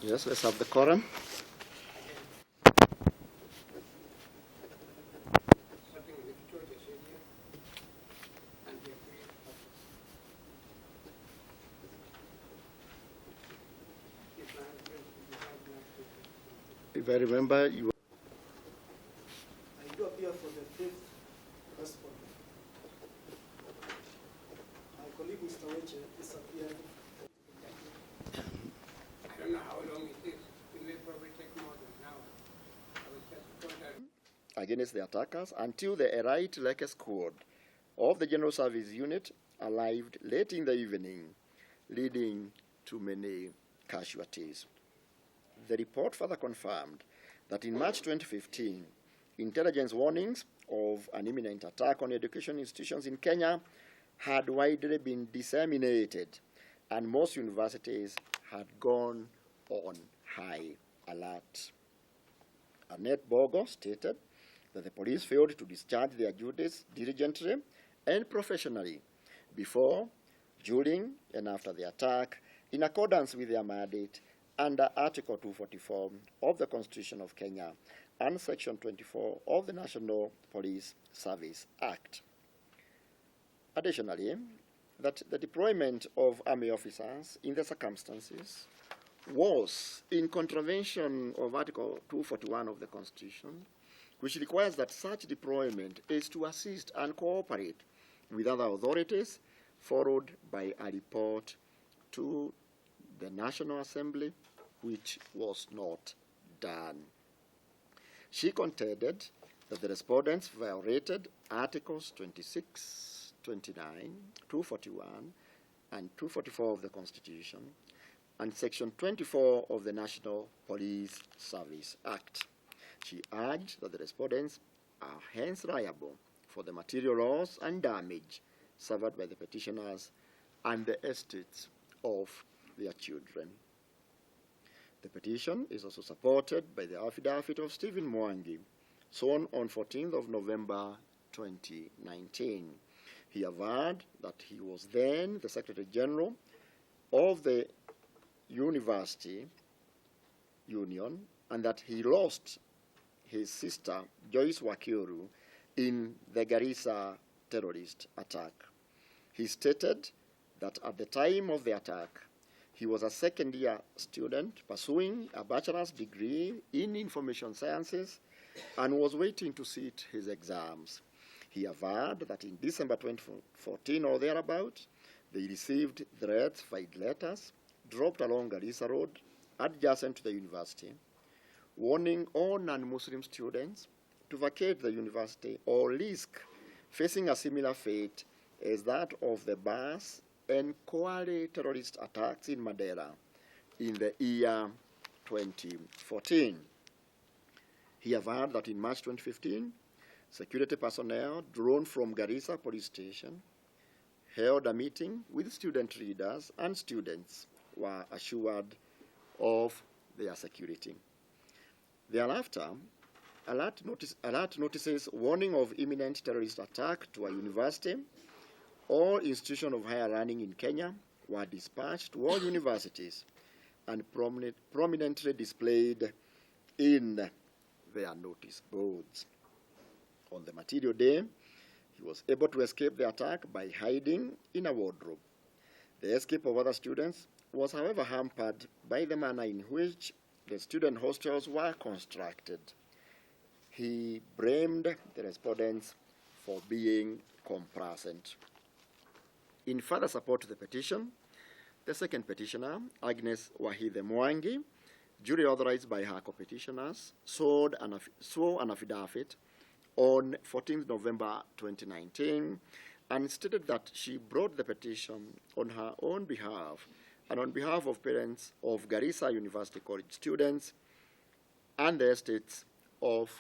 Yes, let's have the quorum. If I remember, you. I do appear for the fifth respondent. My colleague Mr. Weche is appearing. I don't know how long it is. It may probably take more than an hour. I was just told that Against the attackers until the Elite Lake Squad of the General Service Unit arrived late in the evening, leading to many casualties. The report further confirmed that in March 2015, intelligence warnings of an imminent attack on education institutions in Kenya had widely been disseminated, and most universities had gone on high alert. Annette Bogo stated that the police failed to discharge their duties diligently and professionally before, during, and after the attack, in accordance with their mandate under Article 244 of the Constitution of Kenya and Section 24 of the National Police Service Act. Additionally, that the deployment of army officers in the circumstances was in contravention of Article 241 of the Constitution, which requires that such deployment is to assist and cooperate with other authorities, followed by a report to the National Assembly, which was not done. She contended that the respondents violated Articles 26, 29, 241, and 244 of the Constitution, and Section 24 of the National Police Service Act. She urged that the respondents are hence liable for the material loss and damage suffered by the petitioners and the estates of their children. The petition is also supported by the affidavit of Stephen Mwangi, sworn on 14th of November 2019. He averred that he was then the Secretary General of the University Union and that he lost his sister Joyce Wakiru in the Garissa terrorist attack. He stated that at the time of the attack, he was a second-year student pursuing a bachelor's degree in information sciences and was waiting to sit his exams. He averred that in December 2014 or thereabout, they received threat-filled letters dropped along Garissa Road adjacent to the university, warning all non-Muslim students to vacate the university or risk facing a similar fate as that of the Bas and Kwale terrorist attacks in Mandera in the year 2014. He averred that in March 2015, security personnel drawn from Garissa police station held a meeting with student leaders, and students were assured of their security. Thereafter, alert notices warning of imminent terrorist attack to a university or institution of higher learning in Kenya were dispatched to all universities and prominently displayed in their notice boards. On the material day, he was able to escape the attack by hiding in a wardrobe. The escape of other students was, however, hampered by the manner in which the student hostels were constructed. He blamed the respondents for being complacent. In further support to the petition, the second petitioner, Agnes Wahithe Mwangi, duly authorized by her co-petitioners, swore an affidavit on 14th November 2019 and stated that she brought the petition on her own behalf and on behalf of parents of Garissa University College students and the estates of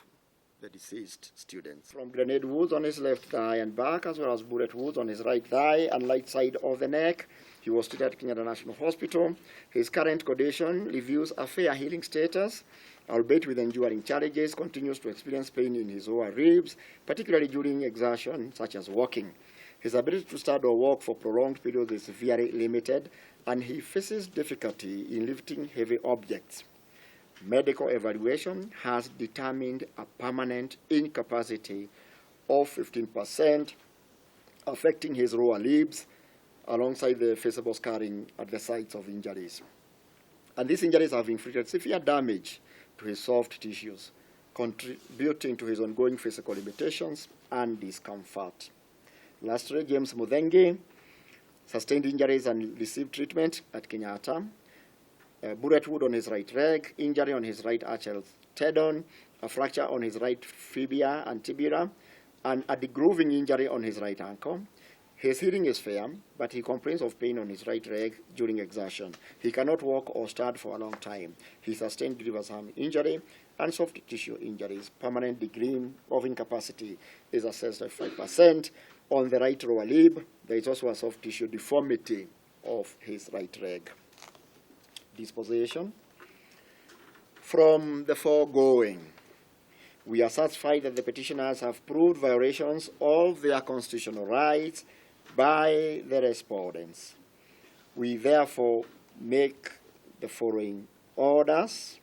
the deceased students. From grenade wounds on his left thigh and back, as well as bullet wounds on his right thigh and right side of the neck. He was treated at Kenyatta National Hospital. His current condition reveals a fair healing status, albeit with enduring challenges, continues to experience pain in his lower ribs, particularly during exertion such as walking. His ability to stand or walk for prolonged periods is very limited, and he faces difficulty in lifting heavy objects. Medical evaluation has determined a permanent incapacity of 15%, affecting his lower limbs, alongside the visible scarring at the sites of injuries. And these injuries have inflicted severe damage to his soft tissues, contributing to his ongoing physical limitations and discomfort. Lastly, James Mudhengi sustained injuries and received treatment at Kenyatta. A bullet wound on his right leg, injury on his right achial tendon, a fracture on his right fibula and tibia, and a degrooving injury on his right ankle. His hearing is fair, but he complains of pain on his right leg during exertion. He cannot walk or stand for a long time. He sustained grievous arm injury and soft tissue injuries. Permanent degree of incapacity is assessed at 5%. On the right lower limb, there is also a soft tissue deformity of his right leg. Disposition. From the foregoing, we are satisfied that the petitioners have proved violations of their constitutional rights by the respondents. We therefore make the following orders.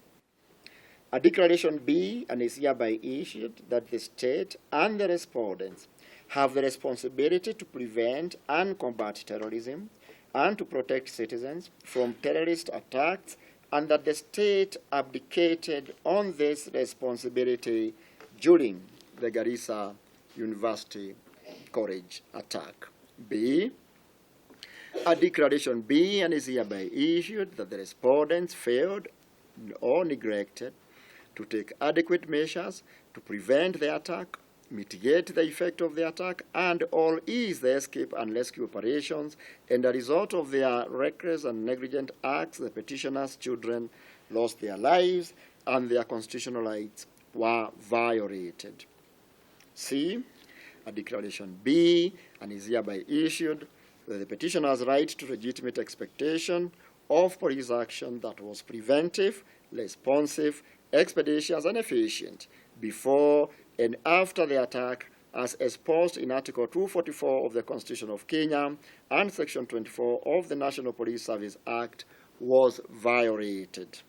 A declaration be and is hereby issued that the state and the respondents have the responsibility to prevent and combat terrorism and to protect citizens from terrorist attacks, and that the state abdicated on this responsibility during the Garissa University College attack. B, a declaration be and is hereby issued that the respondents failed or neglected to take adequate measures to prevent the attack, mitigate the effect of the attack, and or ease the escape and rescue operations. And as a result of their reckless and negligent acts, the petitioners' children lost their lives and their constitutional rights were violated. C, a declaration be and is hereby issued that the petitioner's right to legitimate expectation of police action that was preventive, responsive, expeditious, and efficient before and after the attack, as exposed in Article 244 of the Constitution of Kenya and Section 24 of the National Police Service Act, was violated.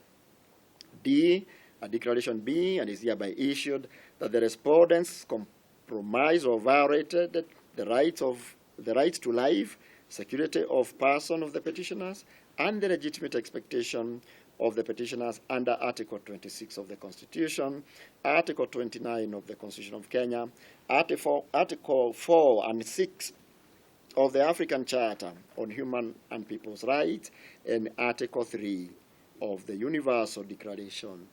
D, a declaration be and is hereby issued that the respondents compromised or violated the rights to life, security of person of the petitioners, and the legitimate expectation of the petitioners under Article 26 of the Constitution, Article 29 of the Constitution of Kenya, Article 4 and 6 of the African Charter on Human and People's Rights, and Article 3 of the Universal Declaration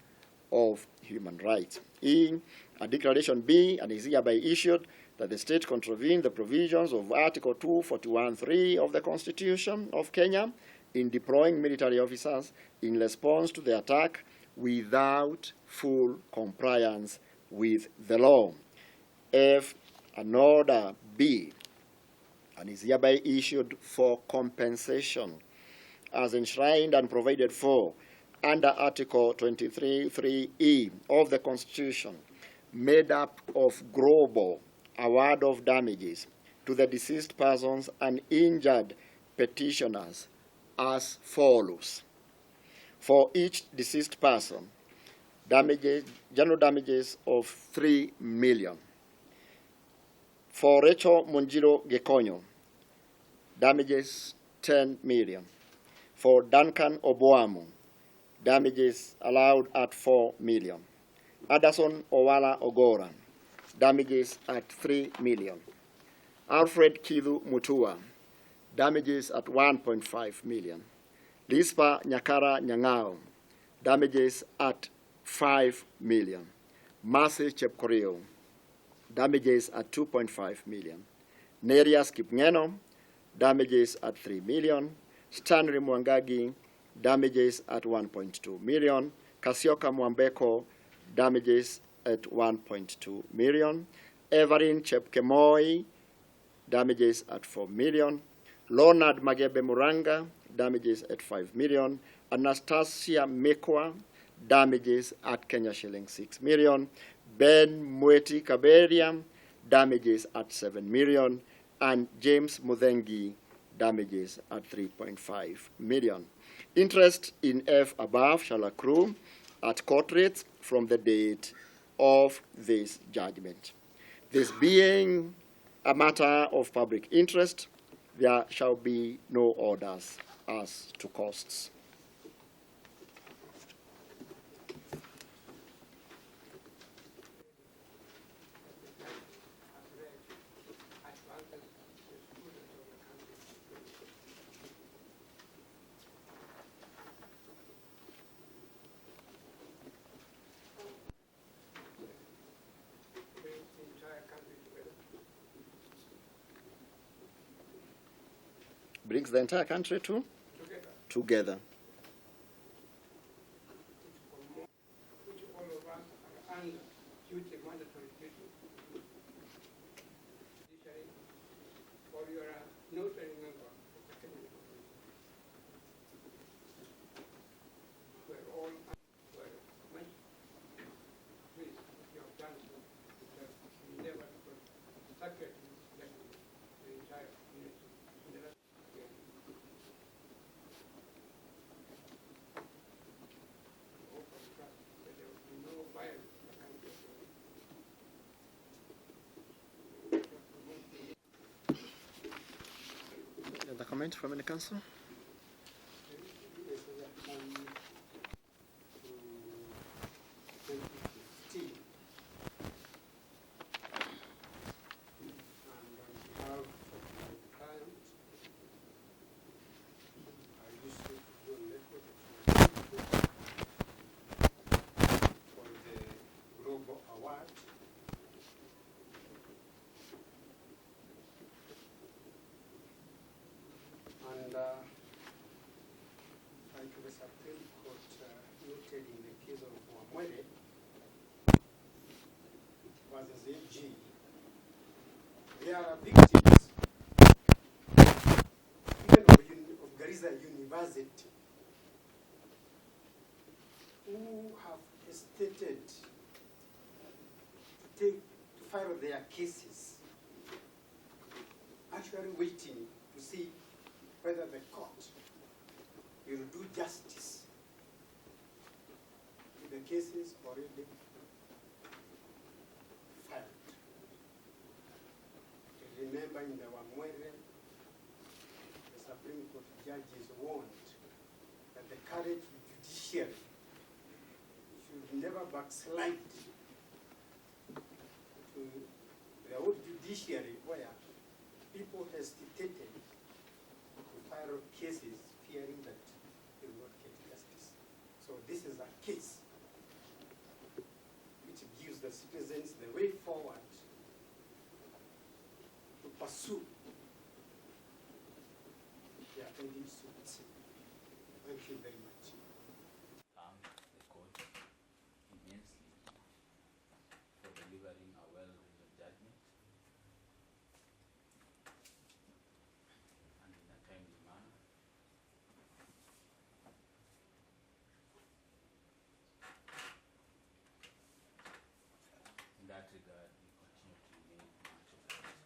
of Human Rights. E, a declaration be and is hereby issued that the state contravened the provisions of Article 241(3) of the Constitution of Kenya in deploying military officers in response to the attack without full compliance with the law. F, an order be and is hereby issued for compensation as enshrined and provided for under Article 23(3)(e) of the Constitution, made up of global award of damages to the deceased persons and injured petitioners as follows. For each deceased person, general damages of 3 million. For Rachel Munjiro Gekonyo, damages 10 million. For Duncan Oboamu, damages allowed at 4 million. Addison Owala Ogora, damages at 3 million. Alfred Kilu Mutua, damages at 1.5 million. Lispa Nyakara Nyangao, damages at 5 million. Mercy Chepkorio, damages at 2.5 million. Nerias Kipngeno, damages at 3 million. Stanley Mwangagi, damages at 1.2 million. Kasioka Mwambeko, damages at 1.2 million. Evelyn Chepkemoi, damages at 4 million. Leonard Magebe Muranga, damages at 5 million. Anastasia Mekwa, damages at Kenya shilling 6 million. Ben Mweti Kaberia, damages at 7 million. and James Muthengi damages at 3.5 million. Interest in F above shall accrue at court rates from the date of this judgment. This being a matter of public interest, there shall be no orders as to costs. Brings the entire country together. Which all of us are under duty, mandatory duty. Or you are a notary member of the Kenyan government. We're all we're much pleased if you have done so. Because we never could subject the entire community. The comment from the council? Like the Supreme Court noted in the case of Wamwere versus AG, there are victims even of Garissa University who have hesitated to file their cases, actually waiting to see whether the court will do justice to the cases already filed. Remember in the Wamwere, the Supreme Court judges warned that the current judiciary should never backslide to the old judiciary where people hesitated to file cases fearing that they will not get justice. So this is a case which gives the citizens the way forward to pursue their pending suits. Thank you very much. The court immensely for delivering a well-reasoned judgment and in a timely manner. In that regard, we continue to remain much obliged.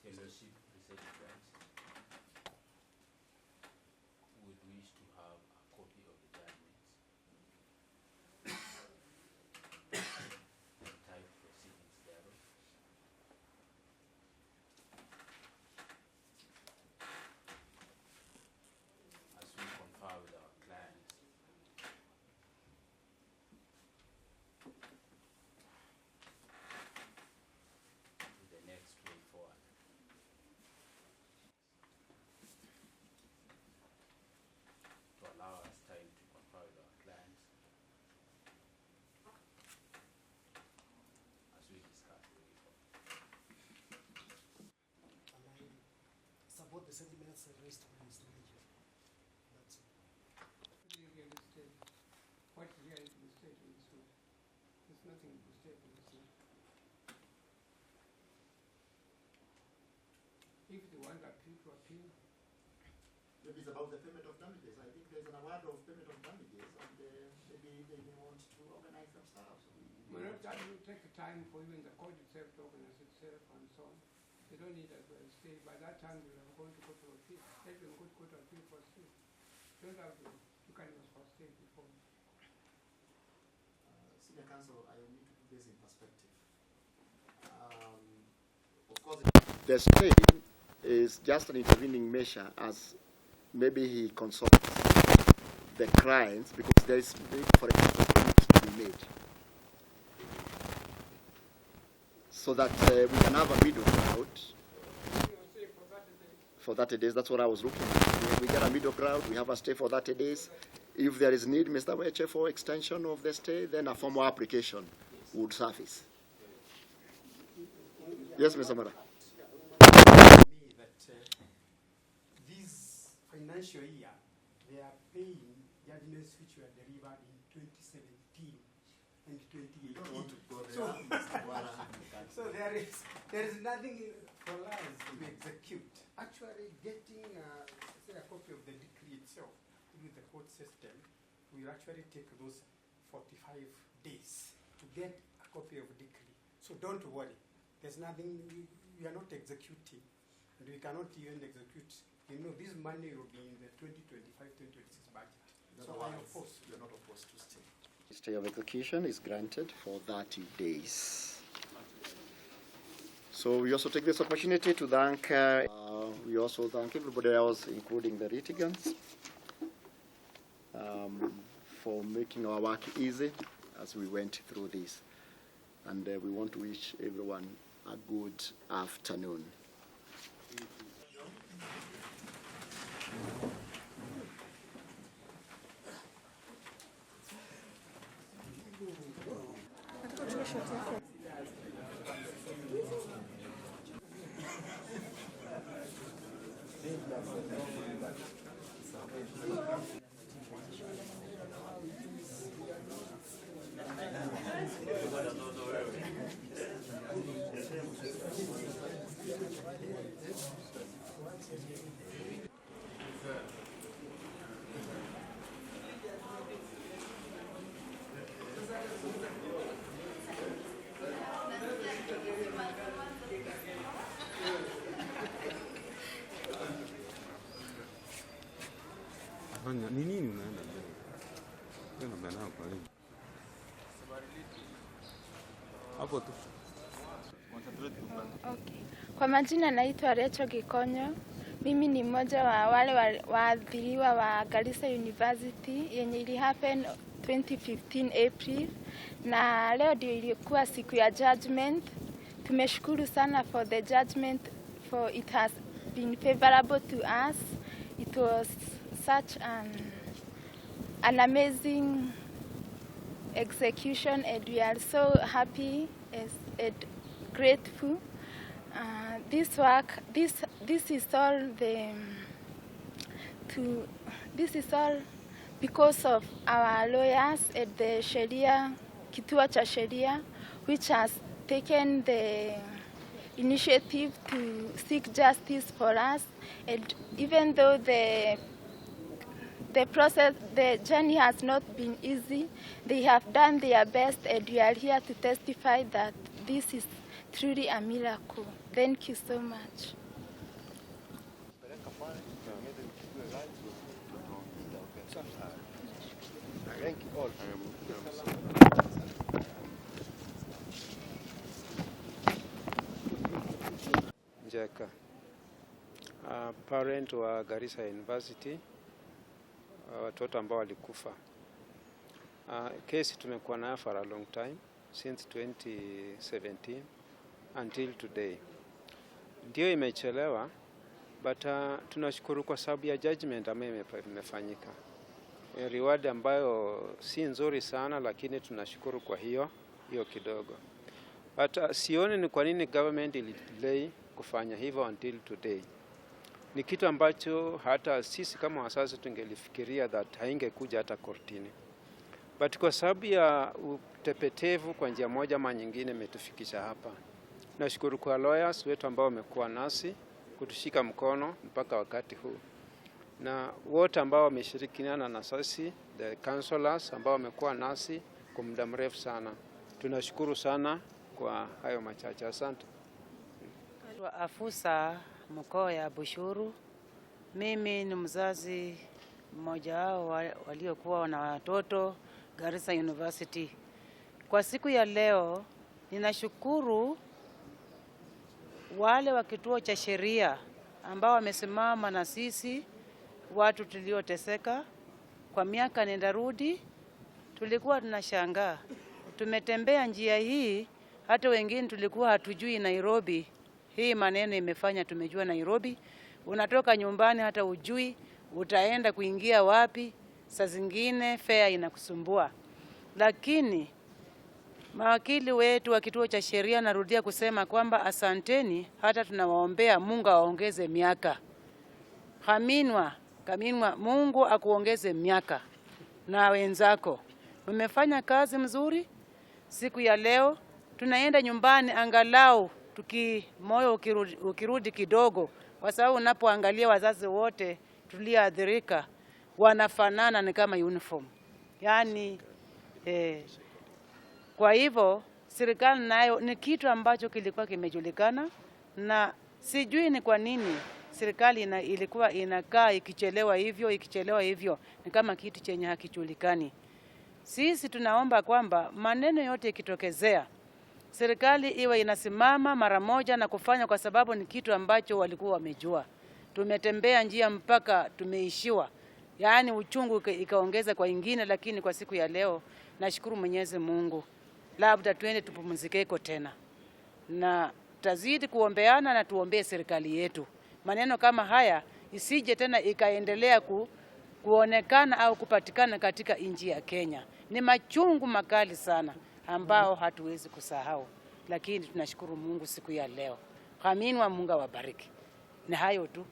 Your Lordship, presiding judge, would wish to have a copy of the judgment and type proceedings thereof. As we confer with our clients, to the next way forward. To allow us time to confer with our clients as we discuss the way forward. And I support the sentiments raised by Mr. Major. That's all. What is here to be stated in this matter? There's nothing to be stated in this matter. If they want appeal to appeal, Maybe it's about the payment of damages. I think there's an award of payment of damages, and maybe they may want to organize themselves. That will take time for even the court itself to organize itself and so on. They don't need a stay. By that time, we are going to go to appeal. Even go to appeal for stay. Don't have to kind of for stay before. Senior counsel, I need to put this in perspective. Of course, the stay is just an intervening measure, as maybe he consults the clients because there is, for example, payments to be made, so that we can have a middle ground for 30 days. That's what I was looking at. We get a middle ground. We have a stay for 30 days. If there is need, Mr. Weche, for extension of the stay, then a formal application would suffice. Yes, Mr. Mara. Me that this financial year they are paying judgments which were delivered in 2017 and 2018. So there is nothing for us to execute. Actually, getting say a copy of the decree itself with the court system will actually take those 45 days to get a copy of decree. So don't worry. There's nothing, we are not executing, and we cannot even execute. You know, this money will be in the 2025-2026 budget. So I oppose. You're not opposed to stay. Stay of execution is granted for 30 days. So we also take this opportunity to thank, we also thank everybody else, including the litigants, for making our work easy as we went through this. And we want to wish everyone a good afternoon. Ni nini unaenda mbele? Ndio mbele hapo karibu. Hapo tu. Okay. Kwa majina naitwa Recho Gikonyo. Mimi ni mmoja wa wale waathiriwa wa Garissa University yenye ili happen 2015 April, na leo ndio ilikuwa siku ya judgment. Tumeshukuru sana for the judgment, for it has been favorable to us. It was such an amazing execution, and we are so happy and grateful. This work, this is all because of our lawyers at the Sheria, Kituo cha Sheria, which has taken the initiative to seek justice for us. And even though the process, the journey has not been easy, they have done their best, and we are here to testify that this is truly a miracle. Thank you so much. Njeka, parent wa Garissa University, watoto ambao walikufa. Kesi tumekuwa nayo for a long time, since 2017 until today. Ndio imechelewa, but tunashukuru kwa sababu ya judgment ambayo imefanyika. Reward ambayo si nzuri sana, lakini tunashukuru kwa hiyo kidogo. But sioni ni kwa nini government ilidelay kufanya hivyo until today. Ni kitu ambacho hata sisi kama wazazi tungelifikiria that haingekuja hata kortini. But kwa sababu ya utepetevu kwa njia moja ama nyingine imetufikisha hapa. Nashukuru kwa lawyers wetu ambao wamekuwa nasi kutushika mkono mpaka wakati huu. Na wote ambao wameshirikiana na sisi, the counselors ambao wamekuwa nasi kwa muda mrefu sana. tunashukuru sana kwa hayo machache. Asante. Afusa mkoa ya Bushuru. Mimi ni mzazi mmoja wao waliokuwa na watoto Garissa University. Kwa siku ya leo ninashukuru wale wa kituo cha sheria ambao wamesimama na sisi watu tulioteseka kwa miaka nenda rudi. Tulikuwa tunashangaa, tumetembea njia hii, hata wengine tulikuwa hatujui Nairobi. Hii maneno imefanya tumejua Nairobi. Unatoka nyumbani hata ujui utaenda kuingia wapi, saa zingine fare inakusumbua. Lakini mawakili wetu wa kituo cha sheria narudia kusema kwamba asanteni, hata tunawaombea Mungu aongeze miaka. Kaminwa, Mungu akuongeze miaka na wenzako. Mmefanya kazi mzuri. Siku ya leo tunaenda nyumbani angalau moyo ukirudi kidogo, kwa sababu unapoangalia wazazi wote tulioathirika wanafanana, ni kama uniform. Yaani kwa hivyo serikali nayo ni kitu ambacho kilikuwa kimejulikana, na sijui ni kwa nini serikali ilikuwa inakaa ikichelewa hivyo, ni kama kitu chenye hakijulikani. Sisi tunaomba kwamba maneno yote ikitokezea, serikali iwe inasimama mara moja na kufanya, kwa sababu ni kitu ambacho walikuwa wamejua. Tumetembea njia mpaka tumeishiwa, yaani uchungu ikaongeza kwa ingine, lakini kwa siku ya leo nashukuru Mwenyezi Mungu. Labda tuende tupumzikeko tena, na tazidi kuombeana na tuombee serikali yetu. Maneno kama haya isije tena ikaendelea kuonekana au kupatikana katika nchi ya Kenya. Ni machungu makali sana ambao hatuwezi kusahau, lakini tunashukuru Mungu siku ya leo. Kaminwa, Mungu awabariki. Ni hayo tu.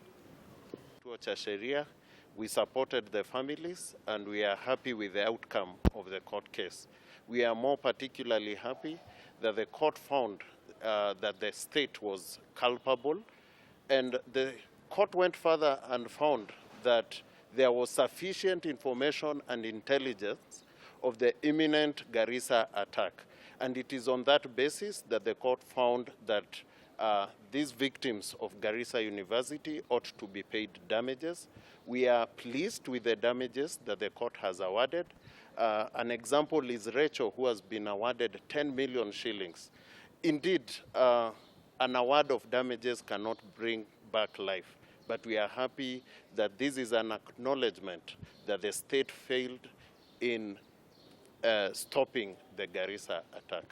Kituo cha sheria, we supported the families and we are happy with the outcome of the court case. We are more particularly happy that the court found that the state was culpable, and the court went further and found that there was sufficient information and intelligence of the imminent Garissa attack. And it is on that basis that the court found that these victims of Garissa University ought to be paid damages. We are pleased with the damages that the court has awarded. An example is Rachel, who has been awarded 10 million shillings. Indeed, an award of damages cannot bring back life, but we are happy that this is an acknowledgement that the state failed in stopping the Garissa attack.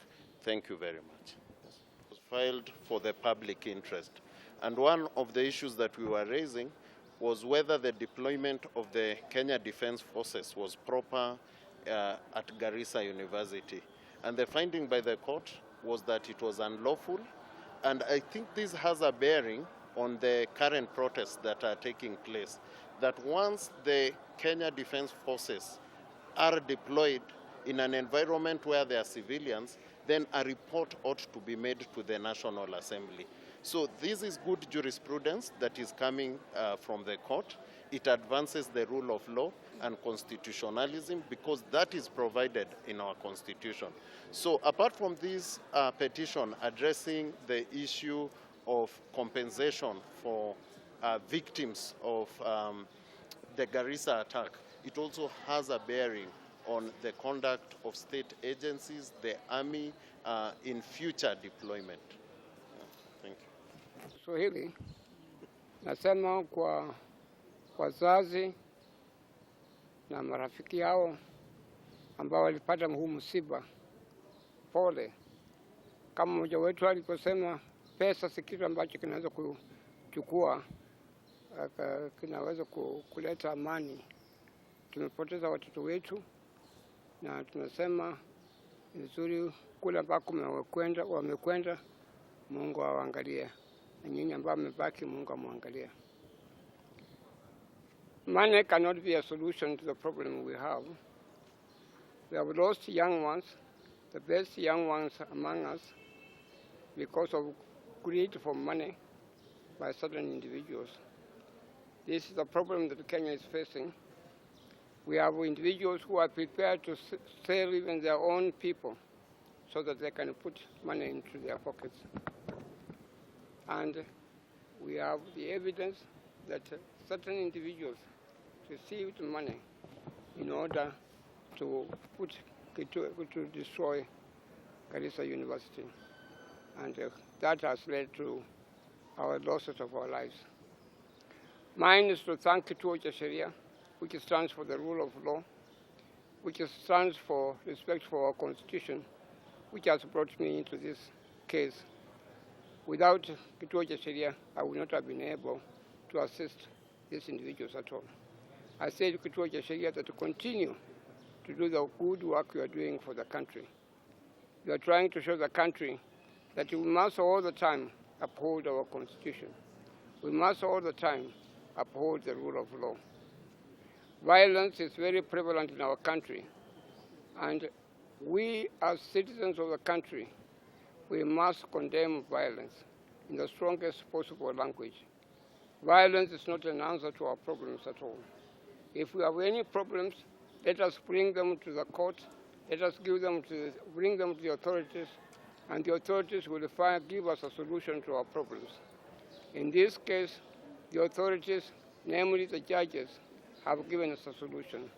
Thank you very much. It was filed for the public interest. And one of the issues that we were raising was whether the deployment of the Kenya Defense Forces was proper at Garissa University. And the finding by the court was that it was unlawful. And I think this has a bearing on the current protests that are taking place, that once the Kenya Defense Forces are deployed in an environment where there are civilians, then a report ought to be made to the National Assembly. So this is good jurisprudence that is coming from the court. It advances the rule of law and constitutionalism, because that is provided in our constitution. So apart from this petition addressing the issue of compensation for victims of the Garissa attack, it also has a bearing on the conduct of state agencies, the army, in future deployment. Thank you. Swahili nasema kwa wazazi na marafiki yao ambao walipata huu msiba, pole. Kama mmoja wetu aliposema, pesa si kitu ambacho kinaweza kuchukua, kinaweza kuleta amani. Tumepoteza watoto wetu, na tunasema nzuri kule ambako wamekwenda, Mungu awaangalie, na nyinyi ambao mmebaki, Mungu amwangalie. Money cannot be a solution to the problem we have. We have lost young ones, the best young ones among us, because of greed for money by certain individuals. This is the problem that Kenya is facing. We have individuals who are prepared to sell even their own people so that they can put money into their pockets. And we have the evidence that certain individuals received money in order to destroy Garissa University. And that has led to our losses of our lives. Mine is to thank Kituo cha Sheria, which stands for the rule of law, which stands for respect for our Constitution, which has brought me into this case. Without Kituo cha Sheria, I would not have been able to assist these individuals at all. I say to Kituo cha Sheria that to continue to do the good work you are doing for the country. You are trying to show the country that we must all the time uphold our Constitution. We must all the time uphold the rule of law. Violence is very prevalent in our country, and we as citizens of the country, we must condemn violence in the strongest possible language. Violence is not an answer to our problems at all. If we have any problems, let us bring them to the court, let us bring them to the authorities, and the authorities will give us a solution to our problems. In this case, the authorities, namely the judges, have given us a solution.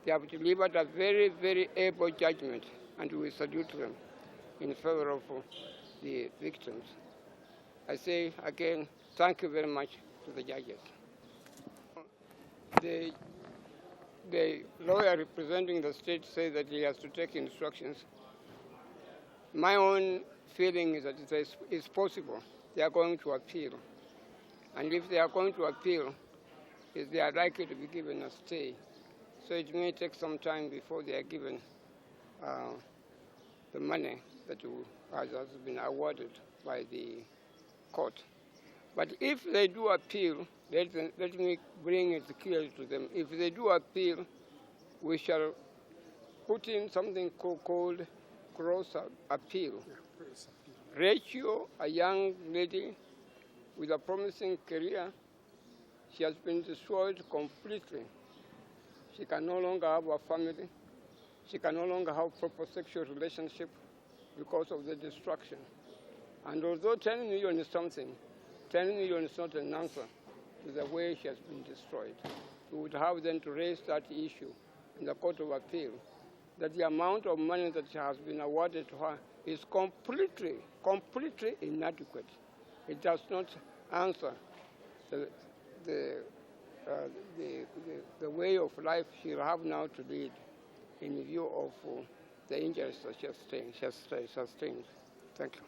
They have delivered a very, very able judgment, and we salute them in favor of the victims. I say again, thank you very much to the judges. The lawyer representing the state says that he has to take instructions. My own feeling is that it's possible they are going to appeal. And if they are going to appeal, they are likely to be given a stay. So it may take some time before they are given the money that has been awarded by the court. But if they do appeal, let me bring it clearly to them. If they do appeal, we shall put in something called cross appeal. Rachel, a young lady with a promising career, she has been destroyed completely. She can no longer have a family. She can no longer have proper sexual relationship because of the destruction. And although 10 million is something, 10 million is not an answer to the way she has been destroyed. We would have then to raise that issue in the Court of Appeal, that the amount of money that has been awarded to her is completely inadequate. It does not answer the way of life she will have now to lead in view of the injuries that she has sustained. Thank you.